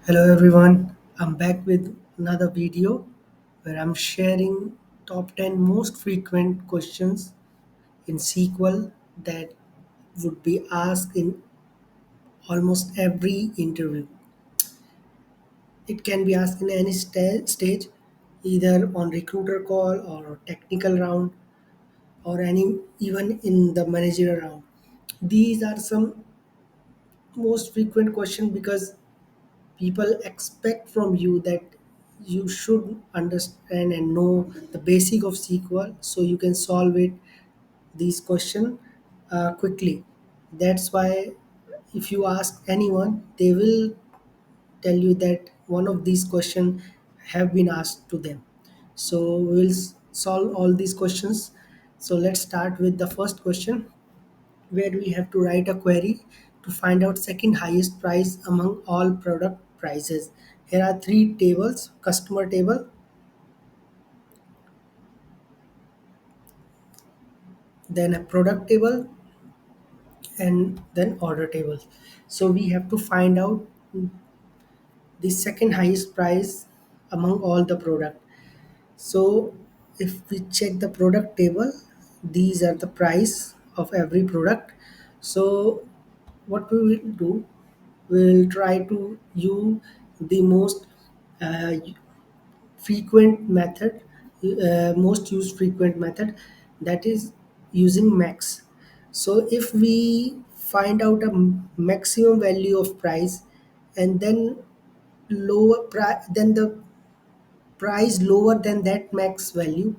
Hello everyone, I'm back with another video where I'm sharing top 10 most frequent questions in SQL that would be asked in almost every interview. It can be asked in any stage, either on recruiter call or technical round or any even in the managerial round. These are some most frequent questions because people expect from you that you should understand and know the basic of SQL so you can solve it these question quickly. That's why if you ask anyone, they will tell you that one of these questions have been asked to them. So we'll solve all these questions. So let's start with the first question where we have to write a query to find out second highest price among all product prices. Here are three tables: customer table, then a product table, and then order table. So we have to find out the second highest price among all the product. So if we check the product table, these are the price of every product. So what we will do, we'll try to use the most uh, frequent method, most used frequent method, that is using max. So if we find out a maximum value of price and then lower price, then the price lower than that max value,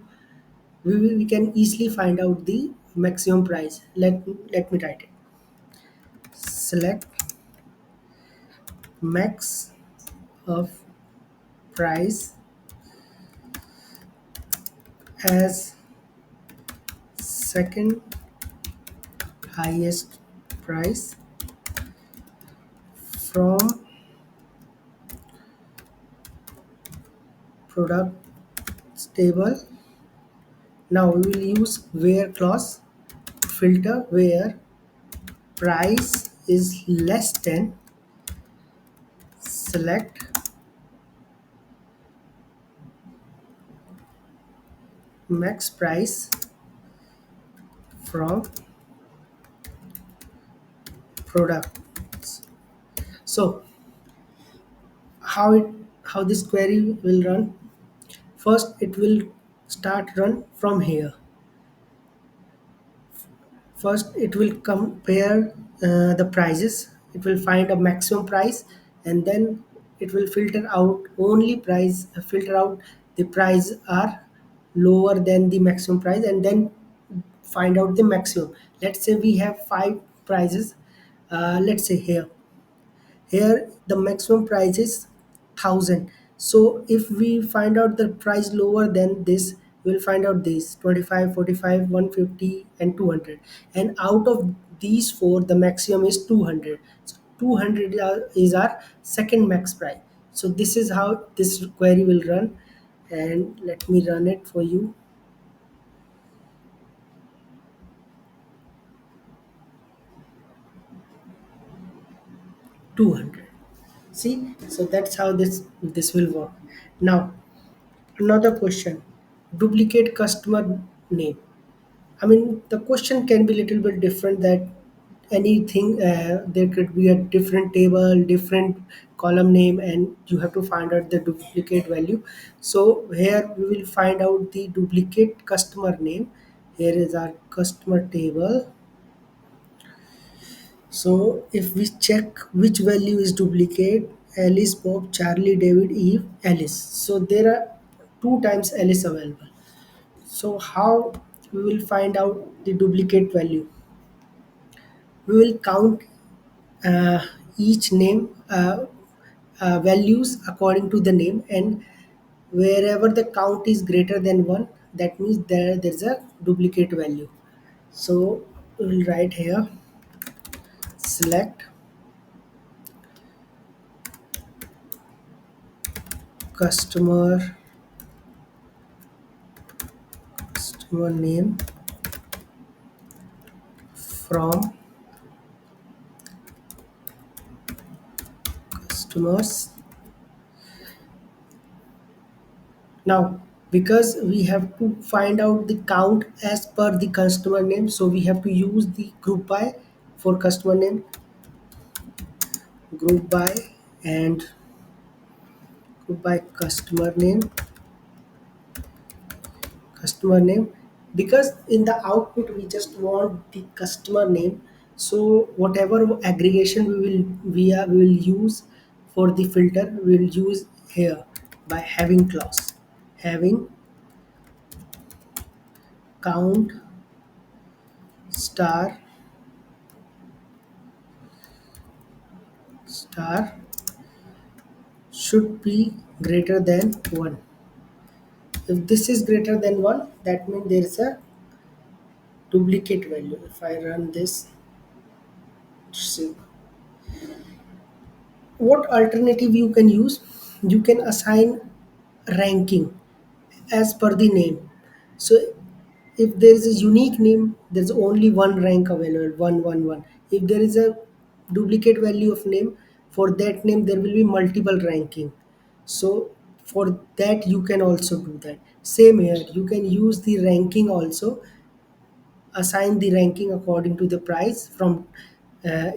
we can easily find out the maximum price. Let me write it. Select max of price as second highest price from product table. Now we will use where clause to filter where price is less than. Select max price from products. So how it how this query will run? First, it will start run from here. First, it will compare the prices. It will find a maximum price, and then it will filter out only price. Filter out the price are lower than the maximum price, and then find out the maximum. Let's say we have five prices. Let's say here the maximum price is 1000. So if we find out the price lower than this, we'll find out this 25, 45, 150, and 200. And out of these four, the maximum is 200. So 200 is our second max price. So this is how this query will run. And let me run it for you. 200. See, so that's how this will work. Now another question: duplicate customer name. I mean, the question can be a little bit different, that anything, there could be a different table, different column name, and you have to find out the duplicate value. So here we will find out the duplicate customer name. Here is our customer table. So if we check which value is duplicate, Alice, Bob, Charlie, David, Eve, Alice. So there are two times Alice available. So how we will find out the duplicate value? We will count uh, each name values according to the name, and wherever the count is greater than one, that means there's a duplicate value. So we will write here: select customer customer name from customers Now, because we have to find out the count as per the customer name, so we have to use the group by for customer name, group by, and group by customer name, because in the output we just want the customer name. So whatever aggregation we will use for the filter, we will use here by having clause, having count star star should be greater than 1. If this is greater than 1, that means there is a duplicate value. If I run this, see what alternative you can use. You can assign ranking as per the name. So if there is a unique name, there's only one rank available, 111. If there is a duplicate value of name, for that name there will be multiple ranking. So for that you can also do that. Same here, you can use the ranking also, assign the ranking according to the price from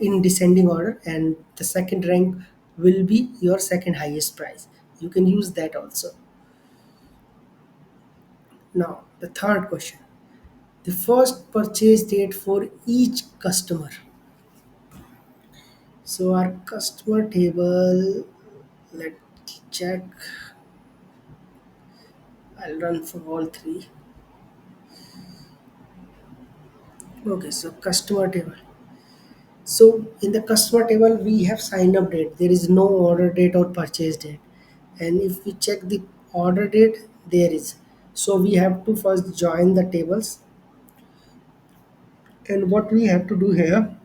in descending order, and the second rank will be your second highest price. You can use that also. Now the third question, the first purchase date for each customer. So our customer table, let's check. I'll run for all three. Okay, so customer table. So in the customer table, we have sign up date. There is no order date or purchase date. And if we check the order date, there is. So we have to first join the tables. And what we have to do here,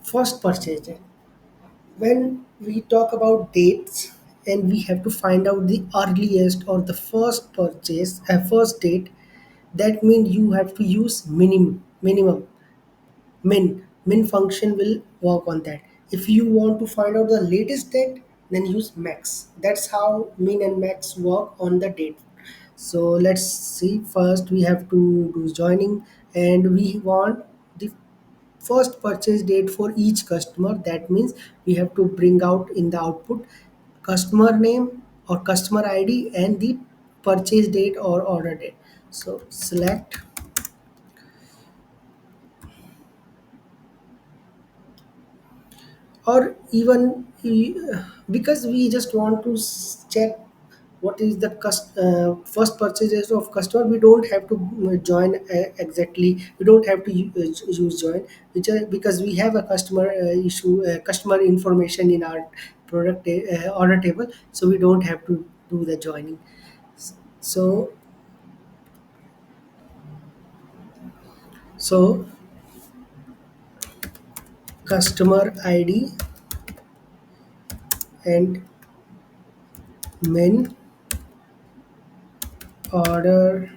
first purchase date. When we talk about dates, and we have to find out the earliest or the first purchase, first date, that means you have to use minimum. Min function will work on that. If you want to find out the latest date, then use max. That's how min and max work on the date. So let's see, first we have to do joining, and we want the first purchase date for each customer. That means we have to bring out in the output customer name or customer id and the purchase date or order date. So select, or even because we just want to check what is the first purchases of customer, we don't have to join exactly, we don't have to use join, which because we have a customer customer information in our product order table, so we don't have to do the joining. So so customer id and min order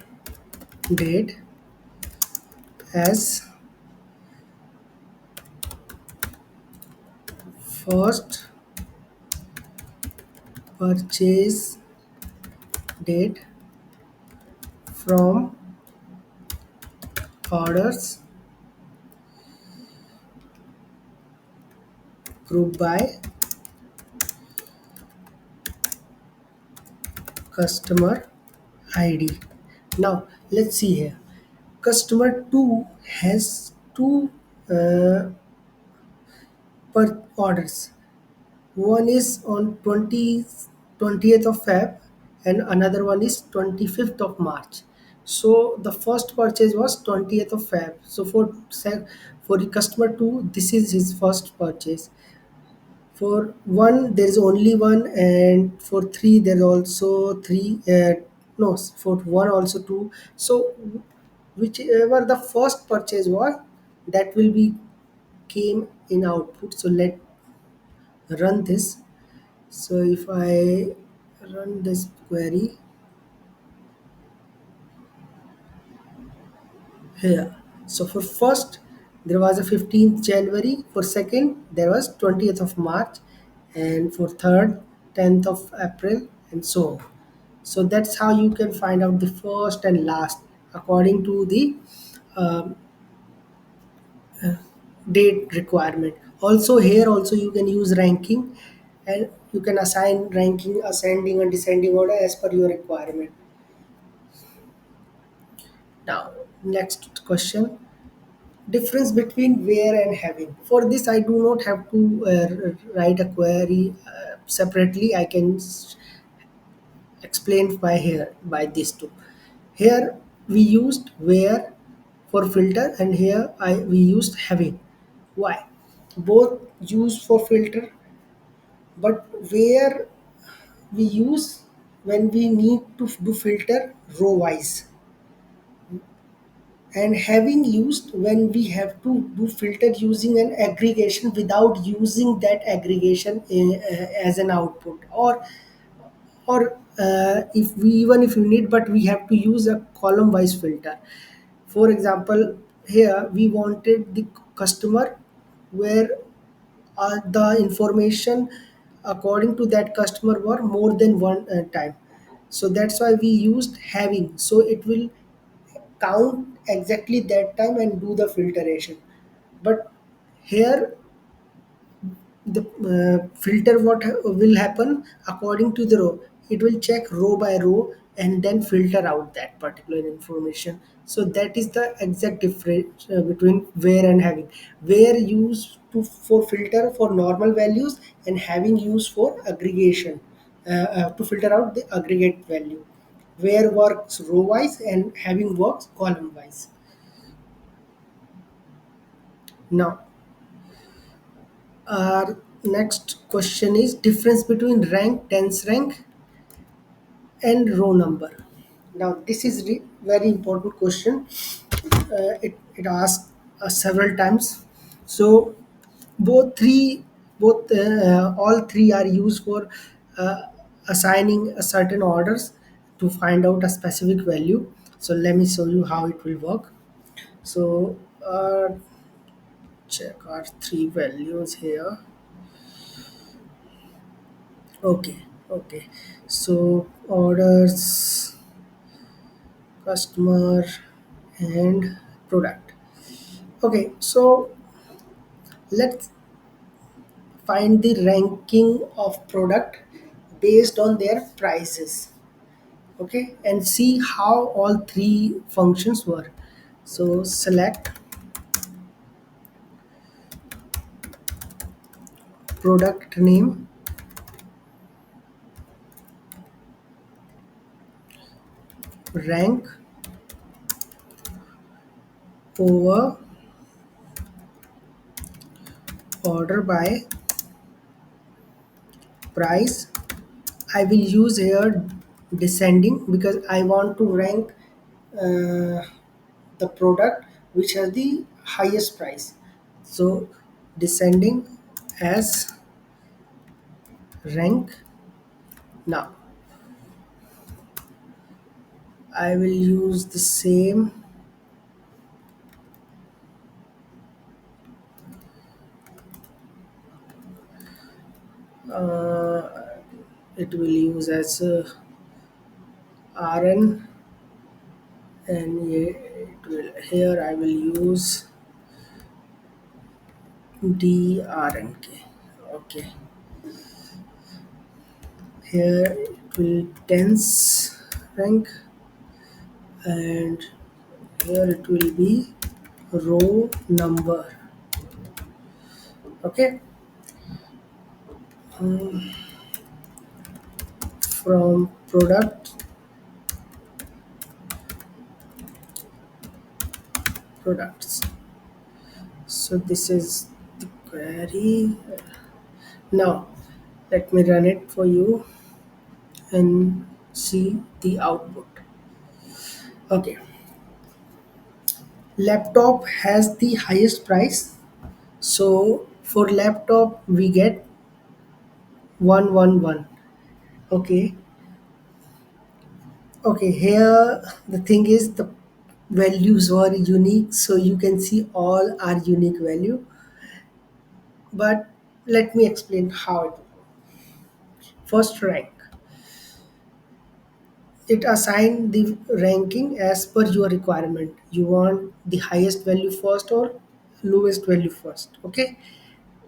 date as first purchase date from orders group by customer ID. Now let's see here. Customer 2 has two uh, per orders. One is on 20th of Feb, and another one is 25th of March. So the first purchase was 20th of Feb. So for the customer 2, this is his first purchase. For one, there is only one, and for three, there is also three. No, for one also two. So whichever the first purchase was, that will be came in output. So let run this. So if I run this query here, so for first there was a 15th January. For second, there was 20th of March, and for third, 10th of April, and so on. So that's how you can find out the first and last according to the um, date requirement. Also here also you can use ranking, and you can assign ranking ascending and descending order as per your requirement. Now next question, difference between where and having. For this I do not have to write a query separately. I can explain by here by this too. Here we used where for filter, and here we used having. Why? Both used for filter, but where we use when we need to do filter row wise, and having used when we have to do filter using an aggregation without using that aggregation as an output, or if we even if you need, but we have to use a column wise filter. For example, here we wanted the customer where the information according to that customer were more than one time. So that's why we used having, so it will count exactly that time and do the filtration. But here the filter what will happen according to the row, it will check row by row and then filter out that particular information. So that is the exact difference between where and having. Where used for filter for normal values, and having used for aggregation to filter out the aggregate value. Where works row wise and having works column wise. Now our next question is difference between rank, tense rank, and row number. Now this is very important question. It asked several times. So both three, both all three are used for uh, assigning a certain orders to find out a specific value. So let me show you how it will work. So check our three values here. Okay, okay. So orders, customer, and product. Okay, so let's find the ranking of product based on their prices. Okay, and see how all three functions work. So select product name, rank over order by price. I will use here descending because I want to rank uh, the product which has the highest price. So descending as rank. Now I will use the same uh, it will use as RN, and here I will use DRNK. Okay, here it will tense rank, and here it will be row number. Okay, from products. So this is the query. Now let me run it for you and see the output. Okay, laptop has the highest price. So for laptop we get 111. Okay, okay. Here the thing is the values were unique, so you can see all are unique value. But let me explain how it works. First rank. it assign the ranking as per your requirement. You want the highest value first or lowest value first. Okay.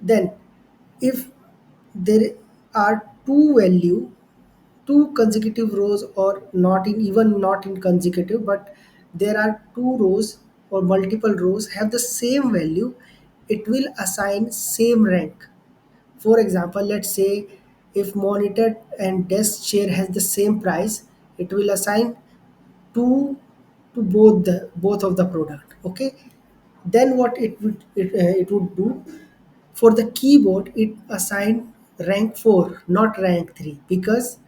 Then if there are two consecutive rows, or not in, even not in consecutive, but there are two rows or multiple rows have the same value, it will assign same rank. For example, let's say if monitor and desk chair has the same price, it will assign 2 to both of the product. Okay. Then what it would do, for the keyboard it assigned rank 4, not rank 3, because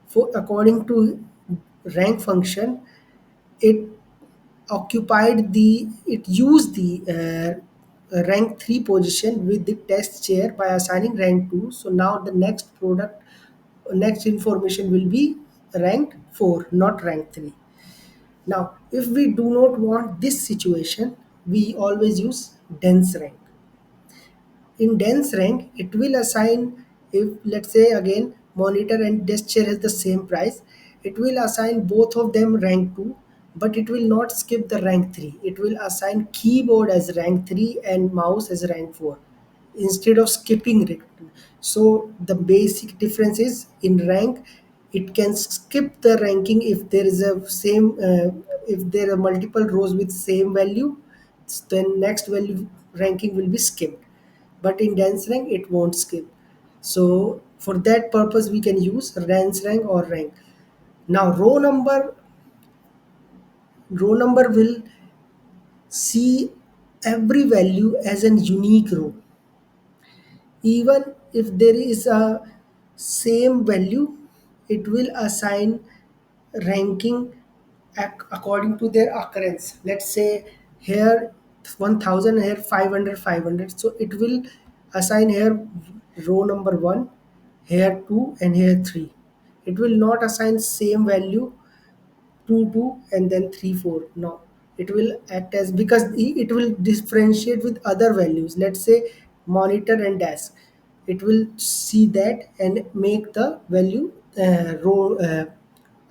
for according to rank function, it it used the rank 3 position with the test chair by assigning rank 2. So now the next information will be ranked 4, not rank 3. Now, if we do not want this situation, we always use dense rank. In dense rank, it will assign, if let's say again monitor and desk chair has the same price, it will assign both of them rank 2, but it will not skip the rank 3. It will assign keyboard as rank 3 and mouse as rank 4 instead of skipping it. So the basic difference is in rank, it can skip the ranking if there is a same if there are multiple rows with same value, then next value ranking will be skipped. But in dense rank it won't skip. So for that purpose we can use dense rank or rank. Now row number will see every value as an unique row. Even if there is a same value, it will assign ranking according to their occurrence. Let's say here 1000, here 500, 500. So it will assign here row number 1, here 2, and here 3. It will not assign same value 2 2 and then 3 4. No, it will act as, because it will differentiate with other values. Let's say monitor and desk, it will see that and make the value row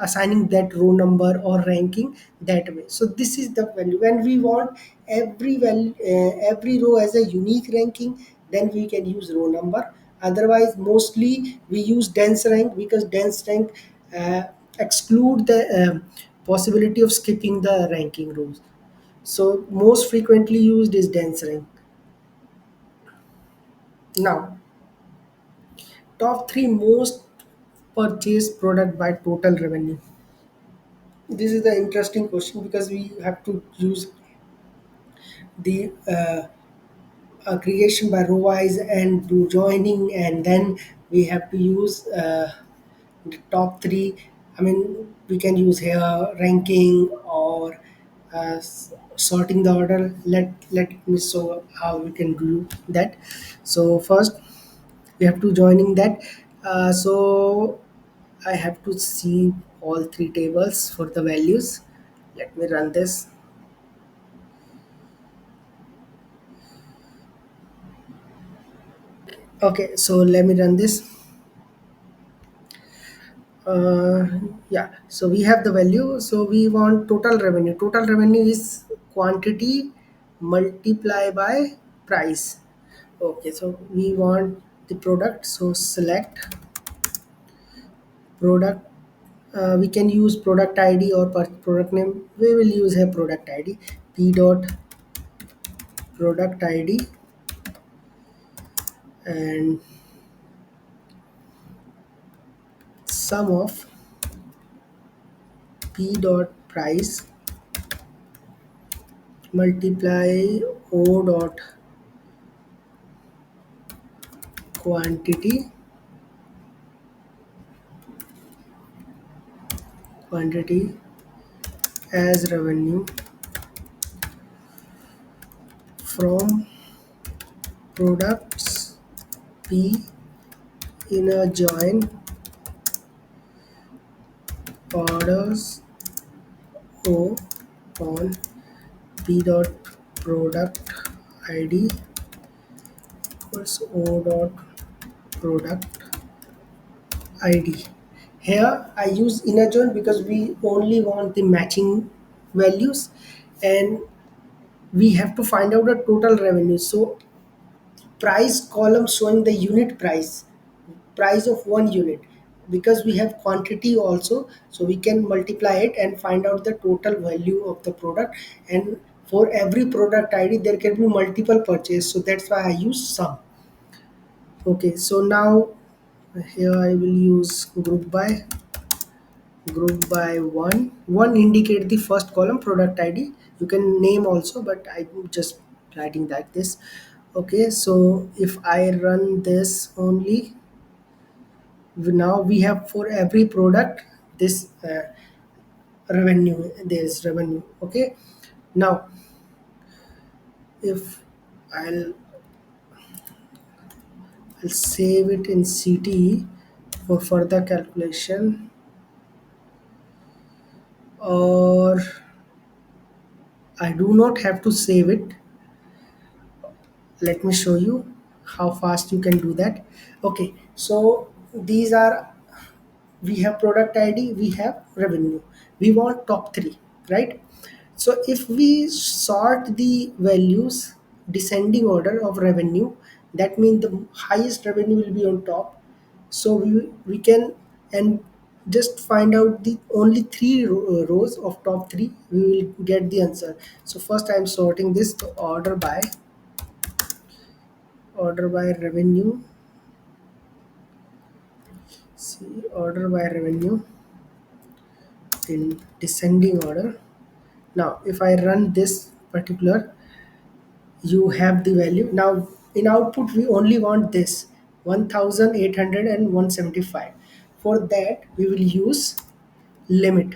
assigning that row number or ranking that way. So this is the value. When we want every row as a unique ranking, then we can use row number. Otherwise mostly we use dense rank, because dense rank uh, exclude the possibility of skipping the ranking rows. So most frequently used is dense rank. Now, top 3 most purchased product by total revenue. This is the interesting question, because we have to use the aggregation by row wise and do joining, and then we have to use the top 3. I mean, we can use here ranking or sorting the order. Let me show how we can do that. So first we have to joining that. So I have to see all 3 tables for the values. Let me run this. Okay, so let me run this. uh, yeah, so we have the value. So we want total revenue is quantity multiply by price. Okay, so we want the product, so select product. We can use product id or product name. We will use a product id, p dot product id, and sum of p dot price multiply o dot quantity quantity as revenue from products P in a join orders O on P dot product ID equals O dot product ID. Here I use inner join because we only want the matching values, and we have to find out the total revenue. So price column showing the unit price of one unit, because we have quantity also, so we can multiply it and find out the total value of the product. And for every product id there can be multiple purchase, so that's why I use sum. Okay, so now here I will use group by one indicate the first column product id. You can name also, but I'm just writing like this. Okay, so if I run this only, now we have for every product this revenue, there's revenue. Okay, now if i'll I'll save it in cte for further calculation, or I do not have to save it. Let me show you how fast you can do that. Okay, so these are, we have product id, we have revenue, we want top 3, right? So if we sort the values descending order of revenue, that means the highest revenue will be on top. So we can, and just find out the only 3 rows of top 3, we will get the answer. So first I'm sorting this to order by revenue. See, order by revenue in descending order. Now if I run this particular, you have the value. Now in output we only want this 1800 and 175. For that we will use limit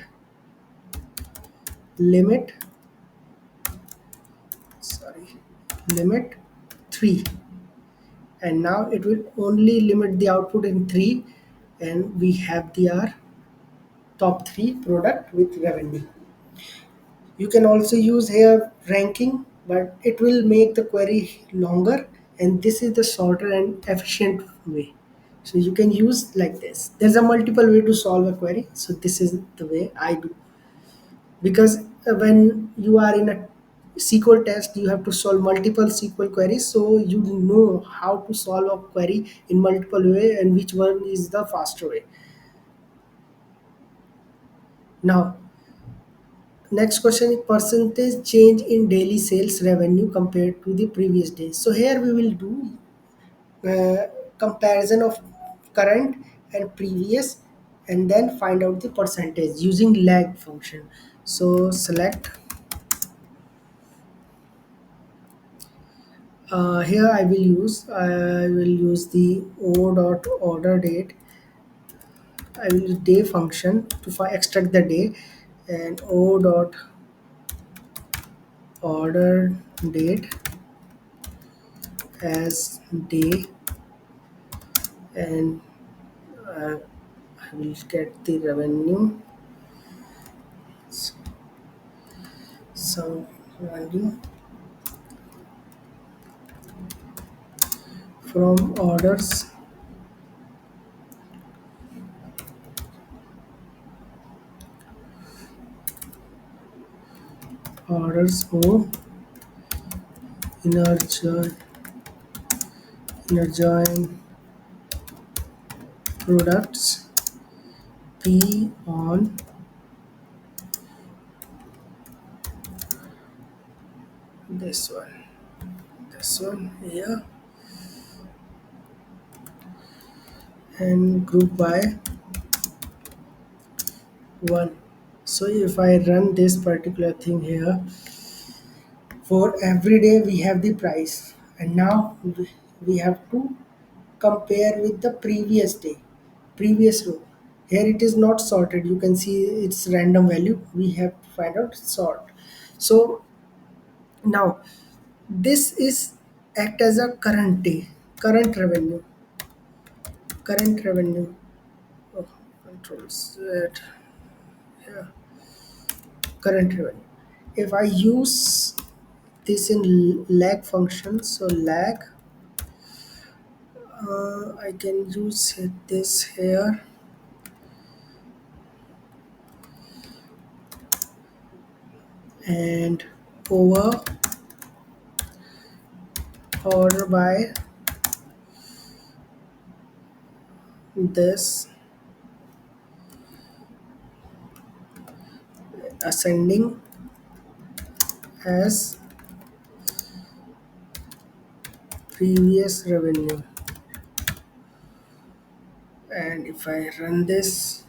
sorry limit 3, and now it will only limit the output in 3, and we have the our top 3 product with revenue. You can also use here ranking, but it will make the query longer, and this is the shorter and efficient way. So you can use like this. There's a multiple way to solve a query. So this is the way I do. Because when you are in a SQL test, you have to solve multiple SQL queries. So you know how to solve a query in multiple way and which one is the faster way. Now, next question is percentage change in daily sales revenue compared to the previous day. So here we will do uh, comparison of current and previous, and then find out the percentage using lag function. So select, here I will use the o dot order date. I will use day function to extract the day, and o dot order date as day, and uh, I will get the revenue. So value from orders o inner join, products p on this one here, and group by 1. So if I run this particular thing here, for every day we have the price, and now we have to compare with the previous day, previous row. Here it is not sorted, you can see it's random value, we have to find out sort. So now this is act as a current day, current revenue, current revenue. Oh, control Z, yeah, current revenue. If I use this in lag function, so lag, I can use this here, and over order by this ascending as previous revenue. And if I run this,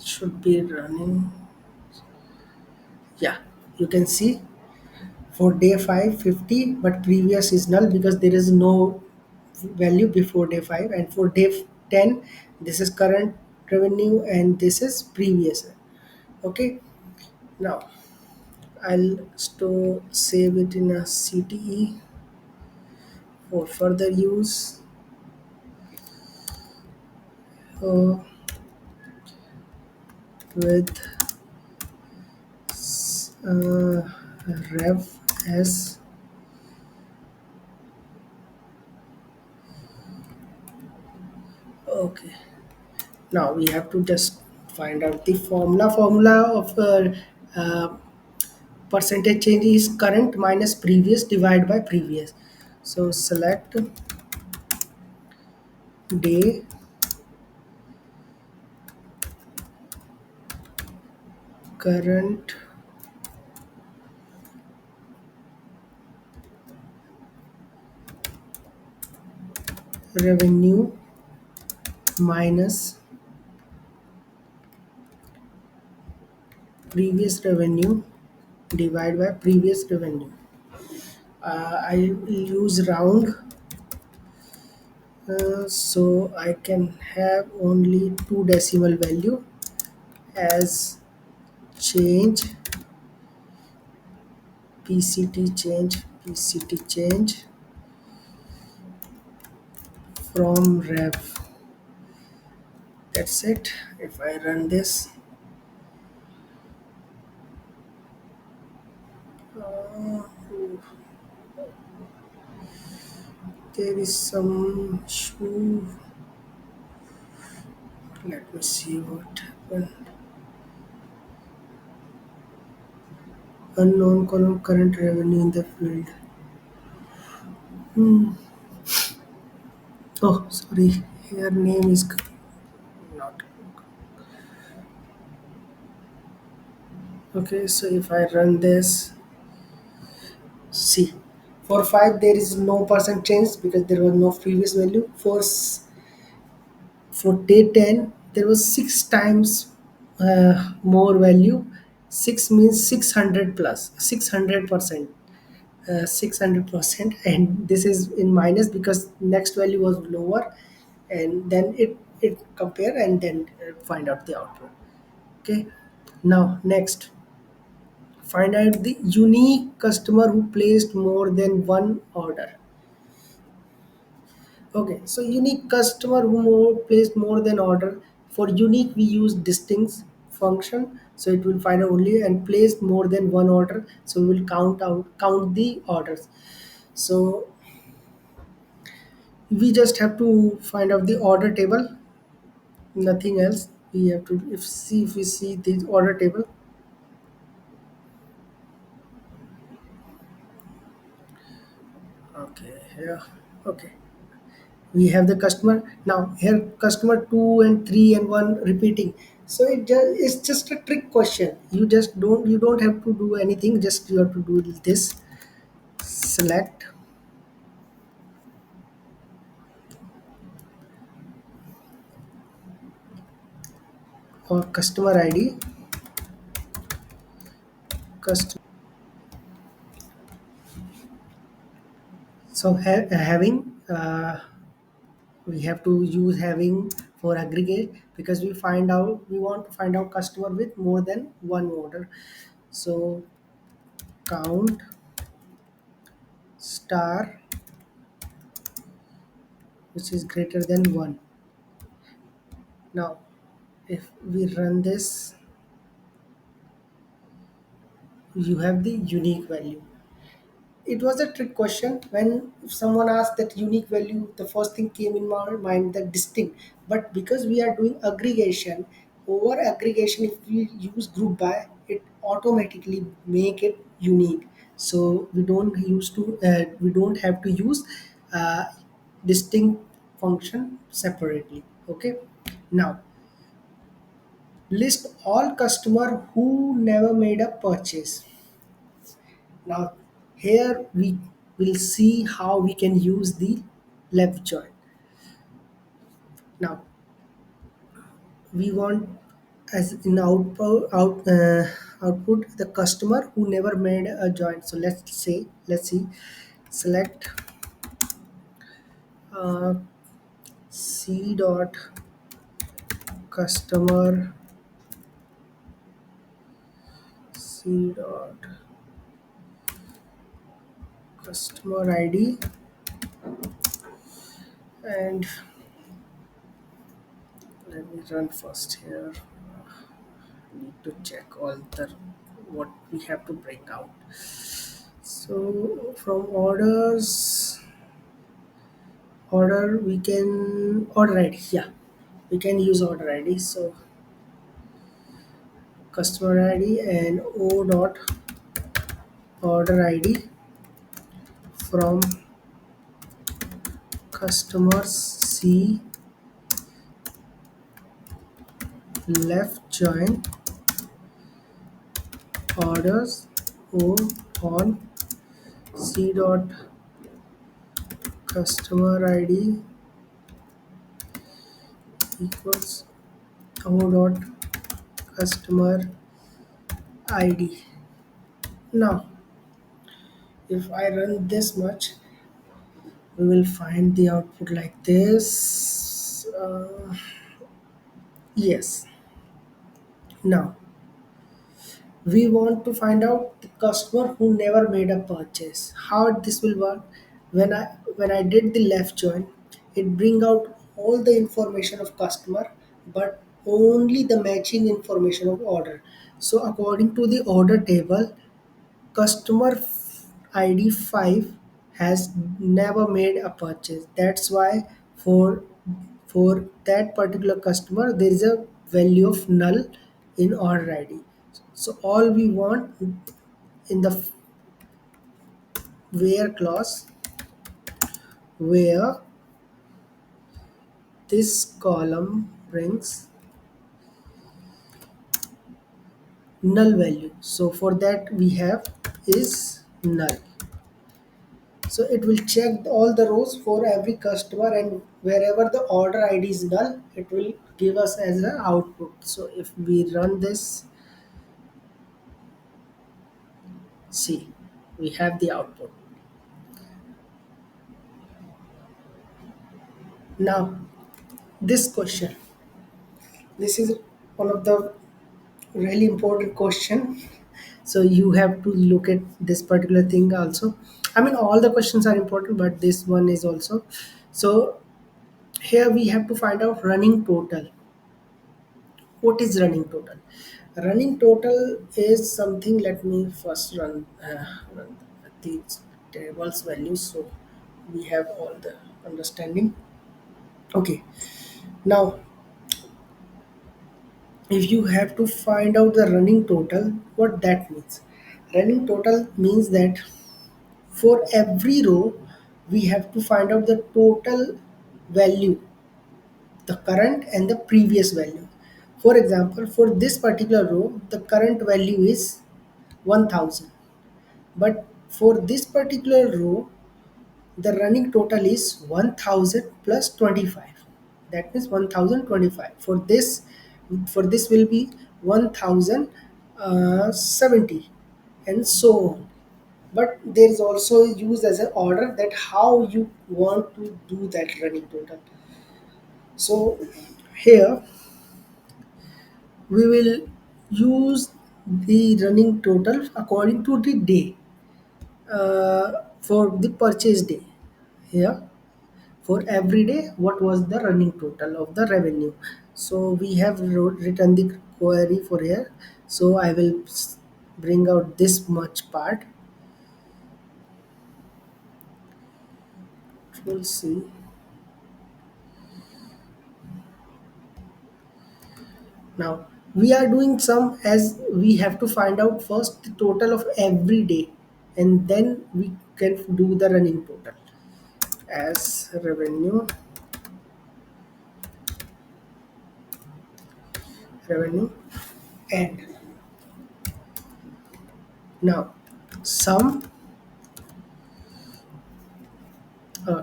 should be running. Yeah, you can see for day 5 50, but previous is null because there is no value before day 5. And for day 10, this is current revenue and this is previous. Okay, now I'll store save it in a CTE for further use. uh, with uh, rev as. Okay, now we have to just find out the formula of uh, percentage change is current minus previous divided by previous. So select day current revenue minus previous revenue divided by previous revenue. I will use round, so I can have only two decimal value as change PCT change from rev. That's it. If I run this, uh, there is some issue. Let me see what happened. Unknown column current revenue in the field. Hmm. Oh, sorry. Here name is not. Okay, so if I run this, see, for 5 there is no percent change because there was no previous value. For day 10 there was 6 times more value. 6 means 600 plus 600%. 600%, and this is in minus because next value was lower, and then it compare and then find out the output. Okay, now next, find out the unique customer who placed more than one order. Okay, so unique customer who placed more than order. For unique we use distinct function, so it will find out only and placed more than one order, so we will count the orders. So we just have to find out the order table, nothing else. We have to if we see the order table. Okay, yeah, okay, we have the customer. Now here customer 2 and 3 and 1 repeating, so it's just a trick question. You don't have to do anything, just you have to do this. Select or customer ID, customer. So having we have to use having for aggregate because we want to find out customer with more than one order. So count star which is greater than 1. Now if we run this, you have the unique value. It was a trick question. When if someone asked that unique value, the first thing came in my mind that distinct. But because we are doing aggregation, over aggregation, if we use group by, it automatically make it unique. So we don't have to use uh, distinct function separately. Okay. Now list all customer who never made a purchase. Now here we will see how we can use the left join. Now we want as in output the customer who never made a join. So let's see, select uh, c dot customer, c dot customer id, and let me run first here. Need to check all the what we have to bring out. So from order we can order id, yeah, we can use order id. So customer id and o dot order id from customers c left join orders o on c dot customer id equals o dot customer id. Now if I run this much, we will find the output like this. Yes. Now we want to find out the customer who never made a purchase. How this will work? When I did the left join, it bring out all the information of customer, but only the matching information of order. So according to the order table, customer id 5 has never made a purchase. That's why for for that particular customer there is a value of null in order id. So all we want in the where clause, where this column brings null value. So for that we have is null. So it will check all the rows for every customer, and wherever the order ID is null, it will give us as an output. So if we run this, see, we have the output. Now this question, this is one of the really important question. So you have to look at this particular thing also. I mean all the questions are important, but this one is also. So here we have to find out running total. What is running total? Running total is something, let me first run these tables values so we have all the understanding. Okay, now if you have to find out the running total, what that means? Running total means that for every row we have to find out the total value, the current and the previous value. For example, for this particular row, the current value is 1000. But for this particular row, the running total is 1000 plus 25. That means 1025. For this will be 1070 and so on. But there is also used as an order that how you want to do that running total. So here we will use the running total according to the day, for the purchase day. Here for every day what was the running total of the revenue. So we have written the query for here. So I will bring out this much part. We'll see. Now We are doing some as we have to find out first the total of every day, and then we can do the running total as revenue. And now sum,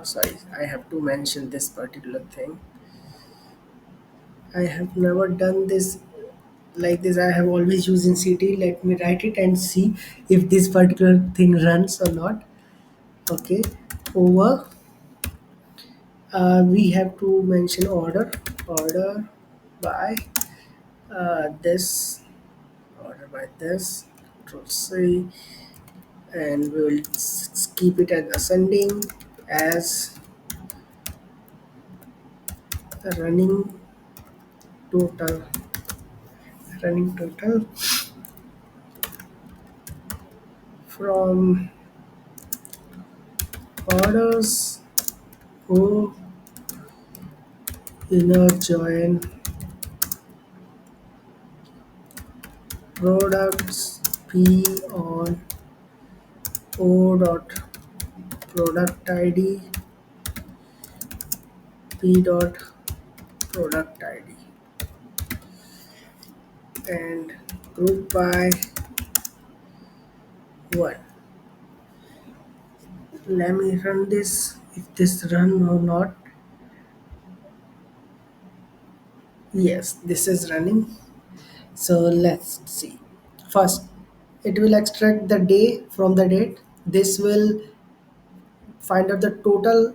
sorry, I have to mention this particular thing. I have never done this like this. I have always used in CT. Let me write it and see if this particular thing runs or not. Okay, over, we have to mention order by this, order by this, control C, and we will keep it as ascending as running total, running total from orders O inner join products P on O dot product ID P dot product ID, and group by 1. Let me run this, if this run or not. Yes, this is running. So let's see. First, it will extract the day from the date. This will find out the total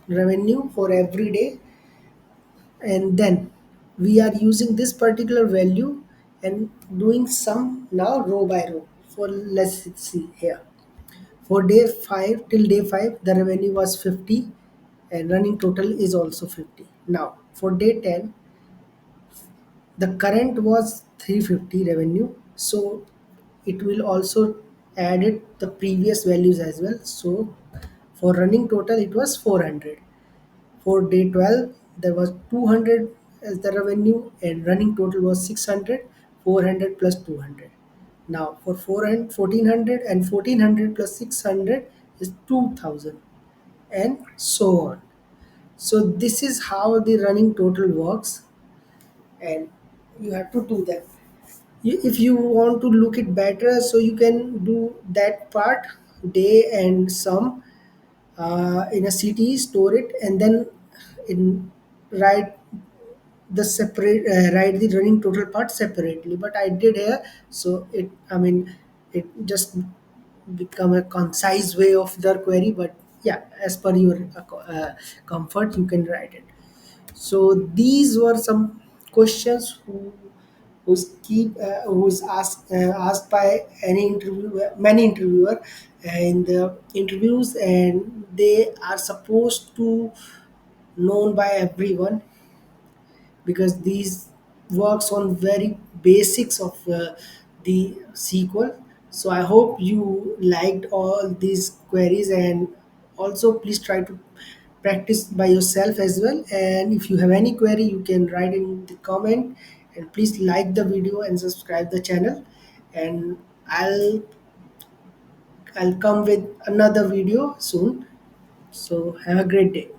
revenue for every day, and then we are using this particular value and doing sum now row by row. For let's see here. For day 5 till day 5, the revenue was 50 and running total is also 50. Now, for day 10, the current was 350 revenue, so it will also add it the previous values as well. So for running total, it was 400. For day 12, there was 200 as the revenue and running total was 600, 400 plus 200. Now for 400, 1400 and 1400 plus 600 is 2000, and so on. So this is how the running total works, and you have to do that. If you want to look it better, so you can do that part, day and sum, in a CT, store it, and then in write the separate, write the running total part separately. But I did here, so it, I mean, it just become a concise way of the query. But yeah, as per your comfort, you can write it. So these were some questions who's asked by any interviewer, many interviewer in the interviews, and they are supposed to known by everyone, because these works on very basics of the SQL. So I hope you liked all these queries, and also please try to practice by yourself as well. And if you have any query, you can write in the comment, and please like the video and subscribe the channel. And I'll come with another video soon. So have a great day.